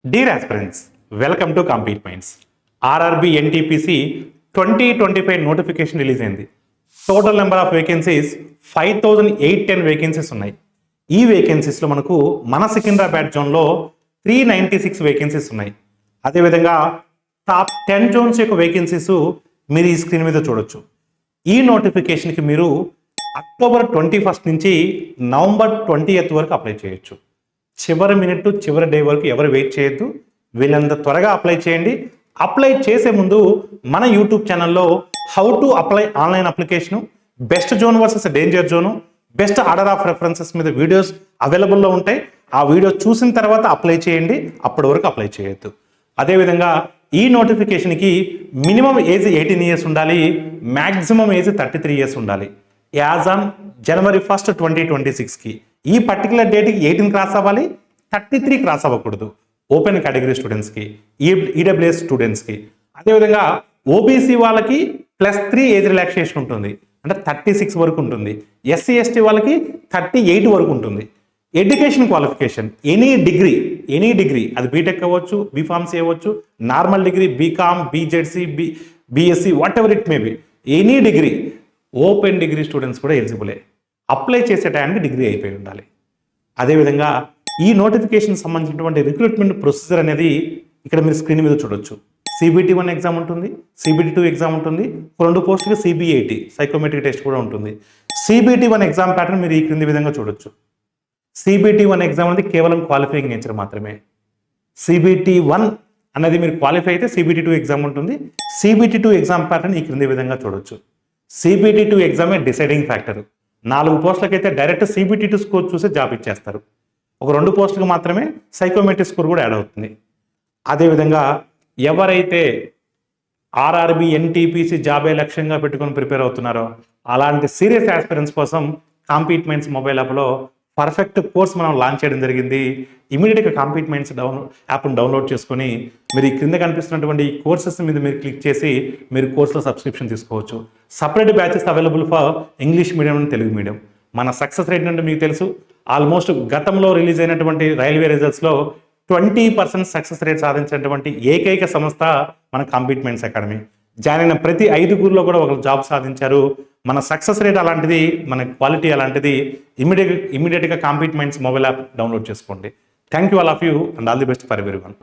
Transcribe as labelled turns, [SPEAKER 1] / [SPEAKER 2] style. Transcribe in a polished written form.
[SPEAKER 1] Dear aspirants, welcome to Compete Minds. RRB NTPC 2025 notification release అయింది. Total number of vacancies 5810 vacancies ఉన్నాయి. ఈ వేకెన్సీస్లో మనకు మన సికింద్రాబాద్ జోన్లో 396 వేకెన్సీస్ ఉన్నాయి. అదేవిధంగా టాప్ 10 జోన్స్ యొక్క వేకెన్సీస్ మీరు ఈ స్క్రీన్ మీద చూడొచ్చు. ఈ నోటిఫికేషన్కి మీరు అక్టోబర్ 21 నుంచి నవంబర్ 20th వరకు అప్లై చేయొచ్చు. చివరి మినిట్ చివరి డే వరకు ఎవరు వెయిట్ చేయొద్దు. వీళ్ళంత త్వరగా అప్లై చేయండి. అప్లై చేసే ముందు మన యూట్యూబ్ ఛానల్లో how to apply online application, best zone versus danger zone, best order of references మీద వీడియోస్ అవైలబుల్లో ఉంటాయి. ఆ వీడియో చూసిన తర్వాత అప్లై చేయండి. అప్పటి వరకు అప్లై చేయొద్దు. అదేవిధంగా ఈ నోటిఫికేషన్కి మినిమం ఏజ్ 18 years ఉండాలి, మ్యాక్సిమం ఏజ్ 33 years ఉండాలి. యాజ్ ఆన్ January 1st, 2026కి ఈ పర్టికులర్ డేట్కి 18 క్రాస్ అవ్వాలి, 33 క్రాస్ అవ్వకూడదు. ఓపెన్ కేటగిరీ స్టూడెంట్స్కి, ఈడబ్ల్యూఎస్ స్టూడెంట్స్కి. అదేవిధంగా ఓబీసీ వాళ్ళకి +3 ఏజ్ రిలాక్సేషన్ ఉంటుంది, అంటే 36 వరకు ఉంటుంది. ఎస్సీ ఎస్టీ వాళ్ళకి 38 వరకు ఉంటుంది. ఎడ్యుకేషన్ క్వాలిఫికేషన్ ఎనీ డిగ్రీ అది బీటెక్ అవ్వచ్చు, బీఫార్మసీ అవ్వచ్చు, normal degree, BCom, BZC, BSc, whatever it may be, any degree. Open degree students కూడా ఎలిజిబులే. అప్లై చేసే టైంకి డిగ్రీ అయిపోయి ఉండాలి. అదేవిధంగా ఈ నోటిఫికేషన్ సంబంధించినటువంటి రిక్రూట్మెంట్ ప్రొసీజర్ అనేది ఇక్కడ మీరు స్క్రీన్ మీద చూడొచ్చు. CBT 1 ఎగ్జామ్ ఉంటుంది, CBT 2 ఎగ్జామ్ ఉంటుంది, 2 పోస్టులకి CBAT సైకోమెట్రిక్ టెస్ట్ కూడా ఉంటుంది. CBT 1 ఎగ్జామ్ ప్యాటర్న్ మీరు ఈ క్రింది విధంగా చూడొచ్చు. CBT 1 ఎగ్జామ్ అనేది కేవలం క్వాలిఫైయింగ్ నేచర్ మాత్రమే. CBT 1 అనేది మీరు క్వాలిఫై అయితే CBT 2 ఎగ్జామ్ ఉంటుంది. CBT 2 ఎగ్జామ్ ప్యాటర్న్ ఈ క్రింది విధంగా చూడొచ్చు. CBT 2 ఎగ్జామే డిసైడింగ్ ఫ్యాక్టర్. 4 పోస్టులకైతే డైరెక్ట్ CBT 2 స్కోర్ చూసి జాబ్ ఇచ్చేస్తారు. ఒక 2 పోస్టులకు మాత్రమే సైకోమెట్రిక్ స్కోర్ కూడా యాడ్ అవుతుంది. అదేవిధంగా ఎవరైతే RRB NTPC జాబే లక్ష్యంగా పెట్టుకొని ప్రిపేర్ అవుతున్నారో అలాంటి సీరియస్ ఆస్పిరెంట్స్ కోసం కాంపీట్ మైండ్స్ మొబైల్ యాప్లో పర్ఫెక్ట్ కోర్స్ మనం లాంచ్ చేయడం జరిగింది. ఇమీడియట్గా కాంపీట్ మైండ్స్ యాప్ను డౌన్లోడ్ చేసుకొని మీరు ఈ క్రింద కనిపిస్తున్నటువంటి ఈ కోర్సెస్ మీద మీరు క్లిక్ చేసి మీరు కోర్సులో సబ్స్క్రిప్షన్ తీసుకోవచ్చు. Separate batches available for English medium and Telugu medium. మన సక్సెస్ రేట్ అంటే మీకు తెలుసు, ఆల్మోస్ట్ గతంలో రిలీజ్ అయినటువంటి రైల్వే రిజల్ట్స్లో 20% సక్సెస్ రేట్ సాధించినటువంటి ఏకైక సంస్థ మన కాంపీట్ మైండ్స్ అకాడమీ. జాయిన్ అయిన ప్రతి 5గురిలో కూడా ఒకరు జాబ్ సాధించారు. మన సక్సెస్ రేట్ అలాంటిది, మన క్వాలిటీ అలాంటిది. ఇమీడియట్గా Compete Minds mobile app download చేసుకోండి. Thank you all of you and all the best for everyone.